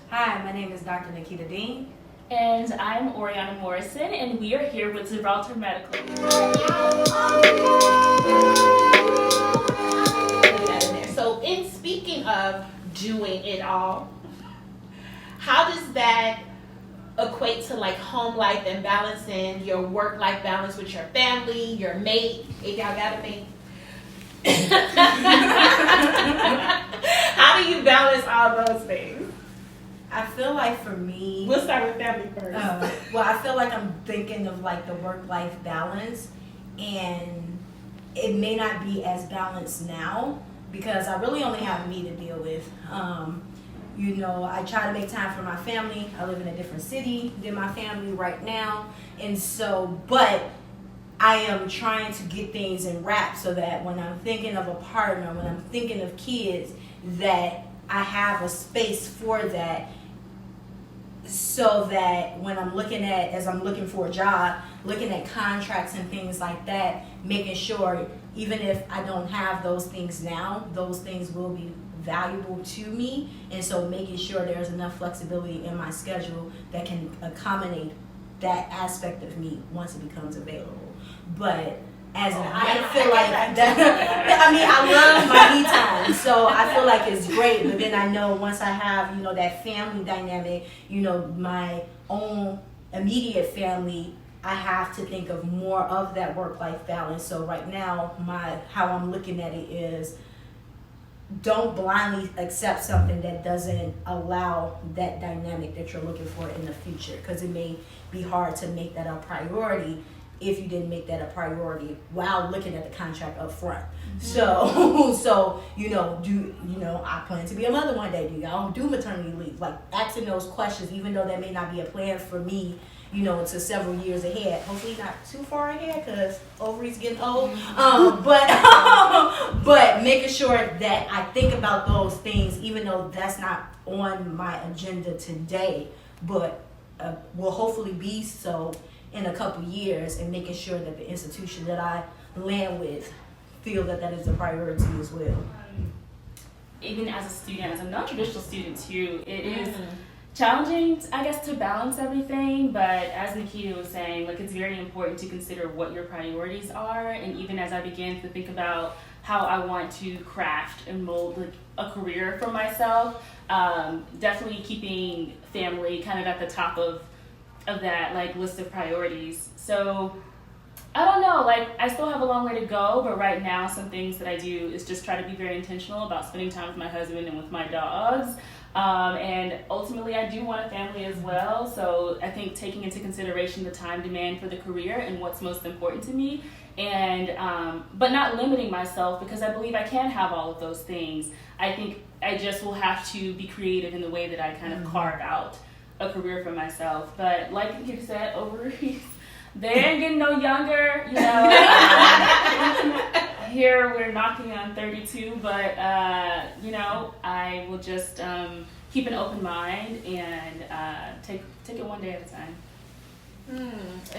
Hi, my name is Dr. Nikita Dean. And I'm Orrianne Morrison, and we are here with Gibraltar Medical. So, in speaking of doing it all, how does that equate to like home life and balancing your work-life balance with your family, your mate, if y'all got a mate? How do you balance all those things? I feel like for me, We'll start with family first. well, I feel like I'm thinking of like the work-life balance, and it may not be as balanced now because I really only have me to deal with. I try to make time for my family. I live in a different city than my family right now, and so, but I am trying to get things in wrap so that when I'm thinking of a partner, when I'm thinking of kids, that I have a space for that, so that when I'm as I'm looking for a job, looking at contracts and things like that, making sure even if I don't have those things now, those things will be valuable to me. And so making sure there's enough flexibility in my schedule that can accommodate that aspect of me once it becomes available. But I feel like that, I love my me time, so I feel like it's great. But then I know once I have, that family dynamic, my own immediate family, I have to think of more of that work-life balance. So right now, how I'm looking at it is, don't blindly accept something that doesn't allow that dynamic that you're looking for in the future, because it may be hard to make that a priority if you didn't make that a priority while looking at the contract up front. Mm-hmm. So I plan to be a mother one day. Do y'all do maternity leave? Like asking those questions, even though that may not be a plan for me, to several years ahead. Hopefully not too far ahead because ovaries getting old. But making sure that I think about those things, even though that's not on my agenda today, but will hopefully be so in a couple years, and making sure that the institution that I land with feel that is a priority as well. Even as a student, as a non-traditional student too, it is challenging, I guess, to balance everything. But as Nikita was saying, like, it's very important to consider what your priorities are. And even as I began to think about how I want to craft and mold like a career for myself, definitely keeping family kind of at the top of that like list of priorities. So I don't know, like I still have a long way to go, but right now some things that I do is just try to be very intentional about spending time with my husband and with my dogs. And ultimately I do want a family as well. So I think taking into consideration the time demand for the career and what's most important to me, and but not limiting myself, because I believe I can have all of those things. I think I just will have to be creative in the way that I kind of carve out a career for myself. But like you said, ovaries, they ain't getting no younger, Here we're knocking on 32, but I will just keep an open mind and take it one day at a time.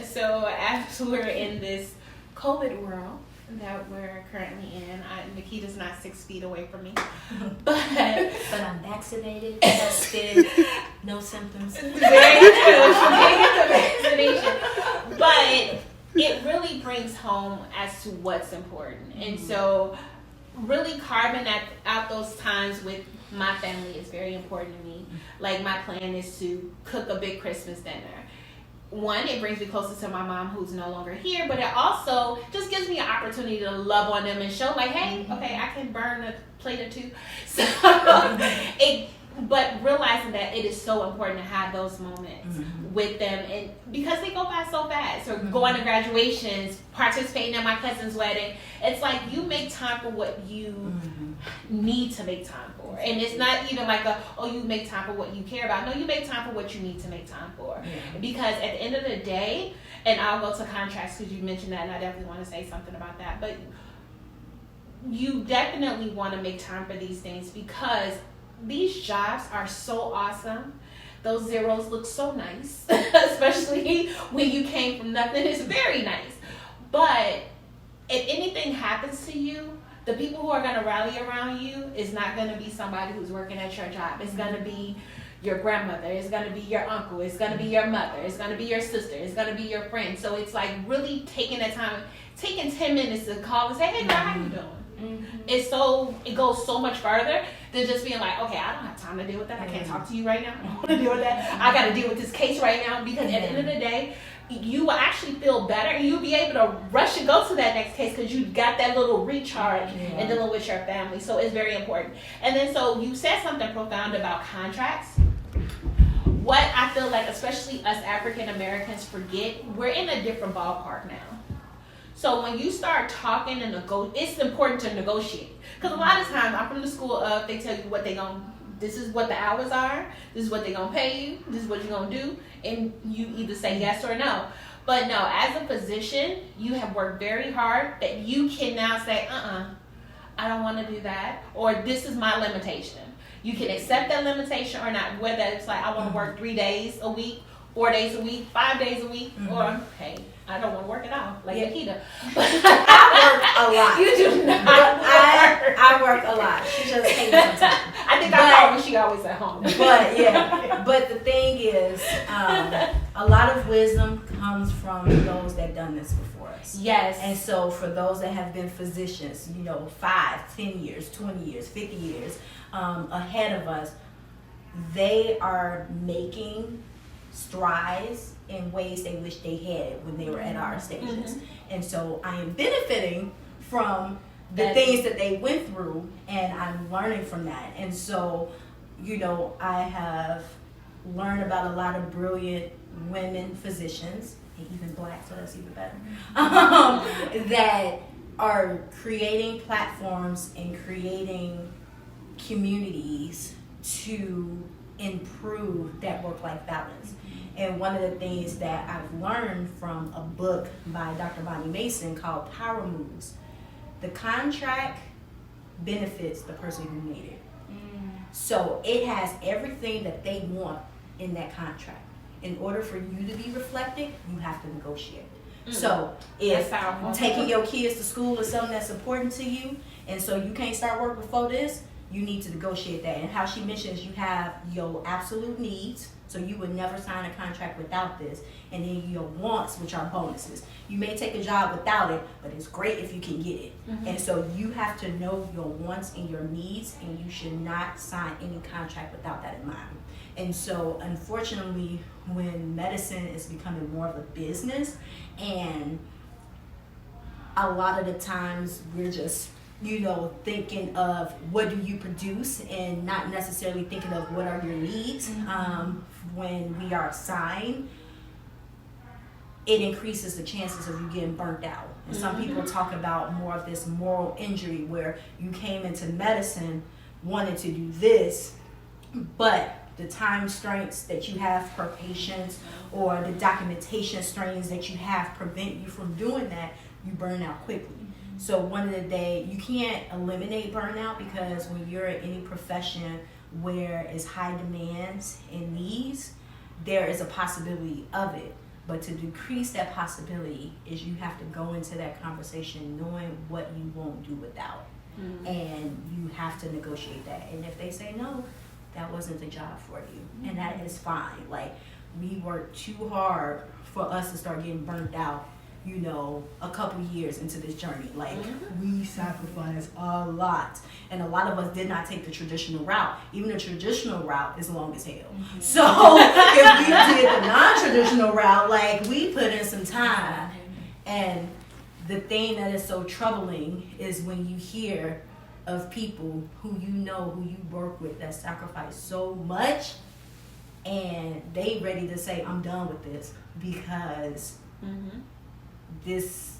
So as we're in this COVID world that we're currently in, Nikita's not 6 feet away from me, but I'm vaccinated, tested, no symptoms. Very true. She did get the vaccination, but it really brings home as to what's important. And so really carving out those times with my family is very important to me. Like, my plan is to cook a big Christmas dinner. One, it brings me closer to my mom, who's no longer here, but it also just gives me an opportunity to love on them and show, like, hey, okay, I can burn a plate or two. So but realizing that it is so important to have those moments with them, and because they go by so fast. Or going to graduations, participating in my cousin's wedding, it's like you make time for what you need to make time for. And it's not even like you make time for what you care about. No, you make time for what you need to make time for. Because at the end of the day, and I'll go to contracts because you mentioned that, and I definitely want to say something about that, but you definitely want to make time for these things, because these jobs are so awesome. Those zeros look so nice, especially when you came from nothing. It's very nice. But if anything happens to you, the people who are going to rally around you is not going to be somebody who's working at your job. It's going to be your grandmother. It's going to be your uncle. It's going to be your mother. It's going to be your sister. It's going to be your friend. So it's like really taking the time, taking 10 minutes to call and say, hey girl, how you doing? It goes so much further than just being like, okay, I don't have time to deal with that. I can't talk to you right now. I don't want to deal with that. I got to deal with this case right now, because at the end of the day, you will actually feel better, and you'll be able to rush and go to that next case because you got that little recharge in dealing with your family. So it's very important. And then so you said something profound about contracts. What I feel like, especially us African Americans, forget, we're in a different ballpark now. So when you start talking and it's important to negotiate. Because a lot of times, I'm from the school of, they tell you what this is what the hours are, this is what they're going to pay you, this is what you're going to do, and you either say yes or no. But no, as a physician, you have worked very hard that you can now say, I don't want to do that, or this is my limitation. You can accept that limitation or not, whether it's like, I want to work 3 days a week, 4 days a week, 5 days a week, or, hey, I don't want to work it out, like Nikita. I work a lot. You do not I work a lot. She just hates sometimes. I think I call when she always at home. But the thing is, a lot of wisdom comes from those that done this before us. Yes. And so for those that have been physicians, 5, 10 years, 20 years, 50 years ahead of us, they are making strides in ways they wish they had when they were at our stages. And so I am benefiting from the things that they went through, and I'm learning from that. And so, I have learned about a lot of brilliant women physicians, and even black, so that's even better, that are creating platforms and creating communities to improve that work-life balance. And one of the things that I've learned from a book by Dr. Bonnie Mason called Power Moves, the contract benefits the person who made it. So it has everything that they want in that contract. In order for you to be reflected, you have to negotiate. So if taking your kids to school is something that's important to you, and so you can't start work before this, you need to negotiate that. And how she mentions, you have your absolute needs, so you would never sign a contract without this, and then your wants, which are bonuses. You may take a job without it, but it's great if you can get it. And so you have to know your wants and your needs, and you should not sign any contract without that in mind. And so unfortunately, when medicine is becoming more of a business, and a lot of the times we're just thinking of what do you produce, and not necessarily thinking of what are your needs. When we are assigned, it increases the chances of you getting burnt out. And some people talk about more of this moral injury, where you came into medicine wanting to do this, but the time strains that you have per patient or the documentation strains that you have prevent you from doing that, you burn out quickly. So one of the days, you can't eliminate burnout, because when you're in any profession where it's high demands and needs, there is a possibility of it. But to decrease that possibility is you have to go into that conversation knowing what you won't do without. And you have to negotiate that. And if they say no, that wasn't the job for you. And that is fine. Like, we worked too hard for us to start getting burnt out, a couple years into this journey. Like, we sacrificed a lot. And a lot of us did not take the traditional route. Even the traditional route is long as hell. So if we did the non-traditional route, like, we put in some time. And the thing that is so troubling is when you hear of people who who you work with, that sacrifice so much, and they ready to say, I'm done with this, because this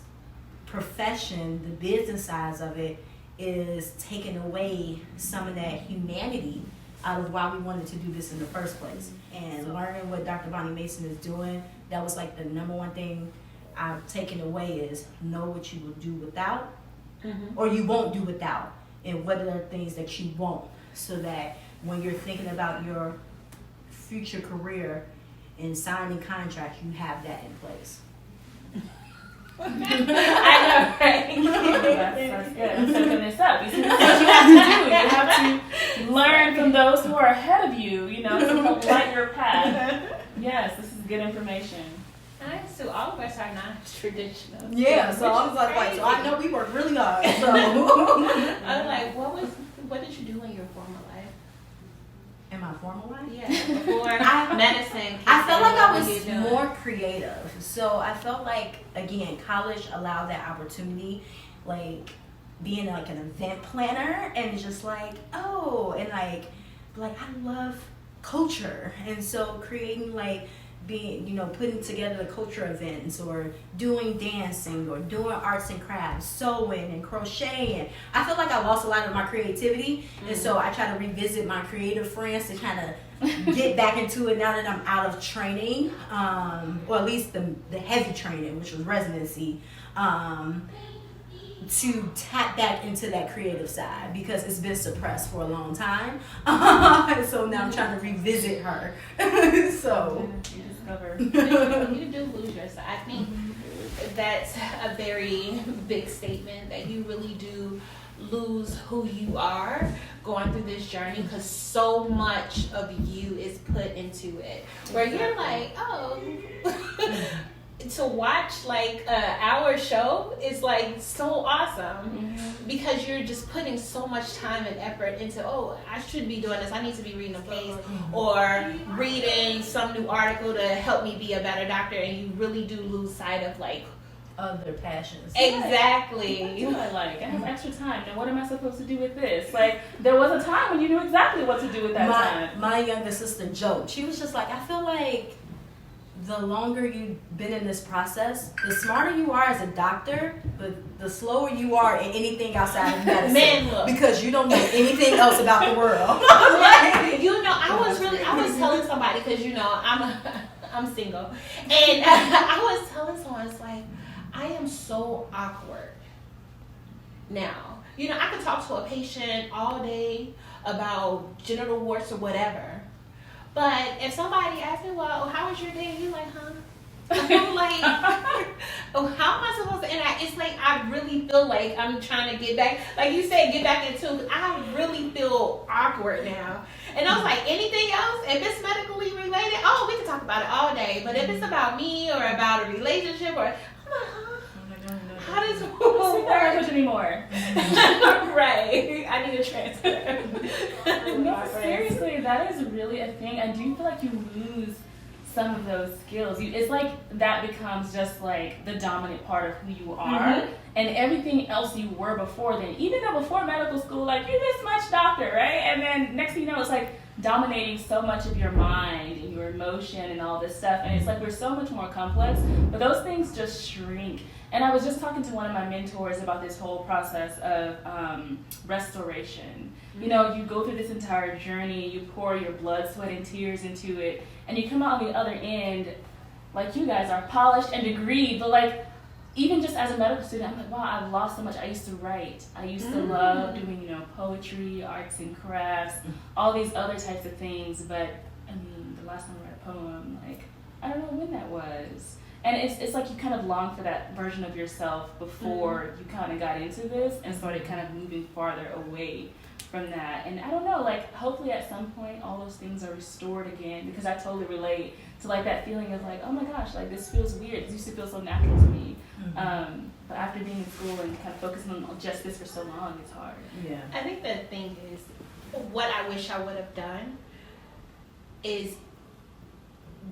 profession, the business size of it, is taking away some of that humanity out of why we wanted to do this in the first place. And learning what Dr. Bonnie Mason is doing, that was like the number one thing I've taken away, is know what you will do without, or you won't do without, and what are the things that you won't, so that when you're thinking about your future career and signing contracts, you have that in place. I know, right? That's good. I'm soaking this up. You see, this is what you have to do. You have to learn from those who are ahead of you, to help light your path. Yes, this is good information. Nice. So all of us are non-traditional. Yeah, so I was like, so I know we work really hard. So I was like, what did you do in your former life? in my formal life? Yeah, before medicine. I felt like I was more creative. So I felt like, again, college allowed that opportunity, like being like an event planner and just like, and like I love culture. And so creating like being, putting together the culture events or doing dancing or doing arts and crafts, sewing and crocheting. I feel like I lost a lot of my creativity. And so I try to revisit my creative friends to kind of get back into it now that I'm out of training, or at least the heavy training, which was residency, to tap back into that creative side because it's been suppressed for a long time. So now I'm trying to revisit her. So You discover. You do lose yourself. I think that's a very big statement, that you really do lose who you are going through this journey, because so much of you is put into it, where you're like, to watch like an hour show is like so awesome, because you're just putting so much time and effort into, I should be doing this, I need to be reading a case or reading some new article to help me be a better doctor, and you really do lose sight of like other passions. Exactly. What do I like? I have extra time. Now what am I supposed to do with this? Like, there was a time when you knew exactly what to do with that time. My younger sister joked. She was just like, I feel like the longer you've been in this process, the smarter you are as a doctor, but the slower you are in anything outside of medicine. Because you don't know anything else about the world. I was telling somebody, because I'm single, and I was telling someone, it's like, I am so awkward now. I could talk to a patient all day about genital warts or whatever. But if somebody asks me, well, how was your day? You like, huh? I'm like, how am I supposed to? And it's like, I really feel like I'm trying to get back. Like you said, get back into. I really feel awkward now. And I was like, anything else? If it's medically related, we can talk about it all day. But if it's about me or about a relationship, or I'm like, huh? How does it work anymore? Right. I need a transfer. No, seriously, that is really a thing. I do feel like you lose some of those skills. It's like that becomes just like the dominant part of who you are, and everything else you were before then. Even though before medical school, like, you're this much doctor, right? And then next thing you know, it's like dominating so much of your mind and your emotion and all this stuff. And it's like we're so much more complex, but those things just shrink. And I was just talking to one of my mentors about this whole process of restoration. You go through this entire journey, you pour your blood, sweat, and tears into it, and you come out on the other end, like you guys are, polished and degreed, but like, even just as a medical student, I'm like, wow, I've lost so much. I used to write. I used to love doing, poetry, arts and crafts, all these other types of things, but I mean, the last time I read a poem, like, I don't know when that was. And it's like you kind of long for that version of yourself before you kind of got into this and started kind of moving farther away from that. And I don't know, like, hopefully at some point all those things are restored again, because I totally relate to like that feeling of like, oh my gosh, like this feels weird. This used to feel so natural to me. But after being in school and kind of focusing on just this for so long, it's hard. Yeah. I think the thing is, what I wish I would have done is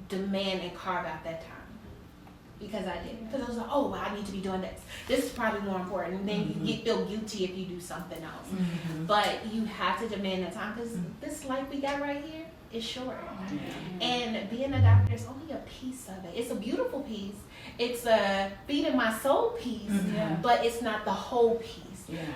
demand and carve out that time. Because I didn't. Because I was like, I need to be doing this. This is probably more important. And then you feel guilty if you do something else. But you have to demand that time, because this life we got right here is short. And being a doctor is only a piece of it. It's a beautiful piece. It's a feeding my soul piece, but it's not the whole piece.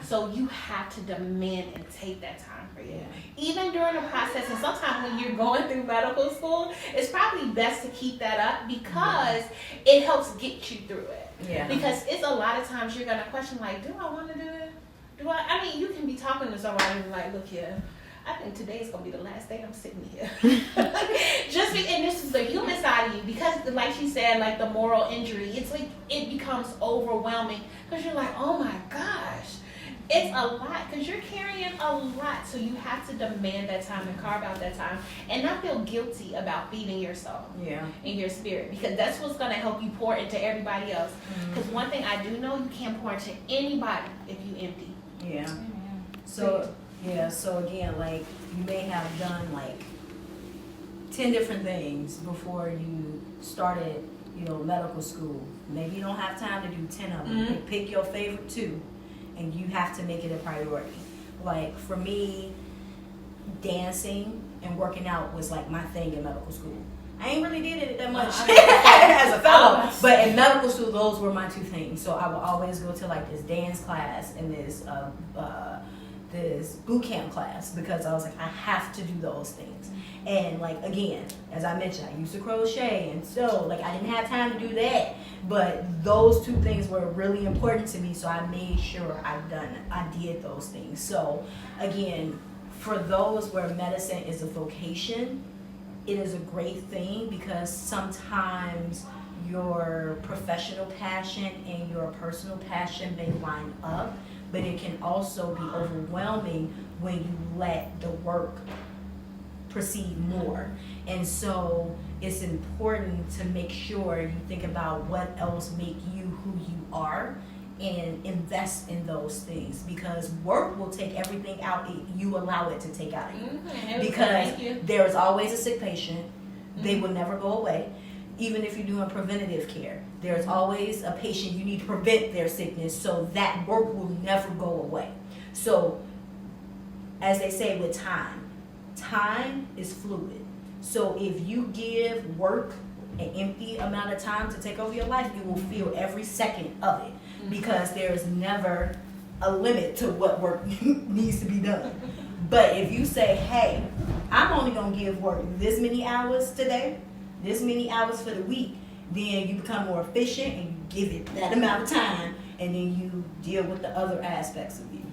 So you have to demand and take that time for you. Even during the process, and sometimes when you're going through medical school, it's probably best to keep that up, because it helps get you through it. Because it's a lot of times you're going to question, like, do I want to do it? I mean, you can be talking to somebody and like, look here, I think today's going to be the last day I'm sitting here. And this is the human side out of you because, like she said, like the moral injury, it's like it becomes overwhelming because you're like, oh my gosh, it's a lot because you're carrying a lot. So you have to demand that time and carve out that time and not feel guilty about feeding your soul and your spirit, because that's what's going to help you pour into everybody else. Because one thing I do know, you can't pour into anybody if you empty. Yeah. So again, like, you may have done like 10 different things before you started, medical school. Maybe you don't have time to do 10 of them. Pick your favorite 2, and you have to make it a priority. Like, for me, dancing and working out was like my thing in medical school. I ain't really did it that much as a fellow, but in medical school, those were my 2 things. So I would always go to like this dance class and this boot camp class, because I was like, I have to do those things. And like, again, as I mentioned, I used to crochet, and so like I didn't have time to do that, but those 2 things were really important to me, so I made sure I did those things. So again, for those where medicine is a vocation, it is a great thing, because sometimes your professional passion and your personal passion may line up, but it can also be overwhelming when you let the work proceed more. And so it's important to make sure you think about what else make you who you are and invest in those things, because work will take everything out you allow it to take out of you. Because there is always a sick patient. They will never go away. Even if you're doing preventative care, there's always a patient you need to prevent their sickness, so that work will never go away. So, as they say with time is fluid. So if you give work an empty amount of time to take over your life, you will feel every second of it, because there's never a limit to what work needs to be done. But if you say, hey, I'm only going to give work this many hours today, this many hours for the week, then you become more efficient and you give it that amount of time, and then you deal with the other aspects of you.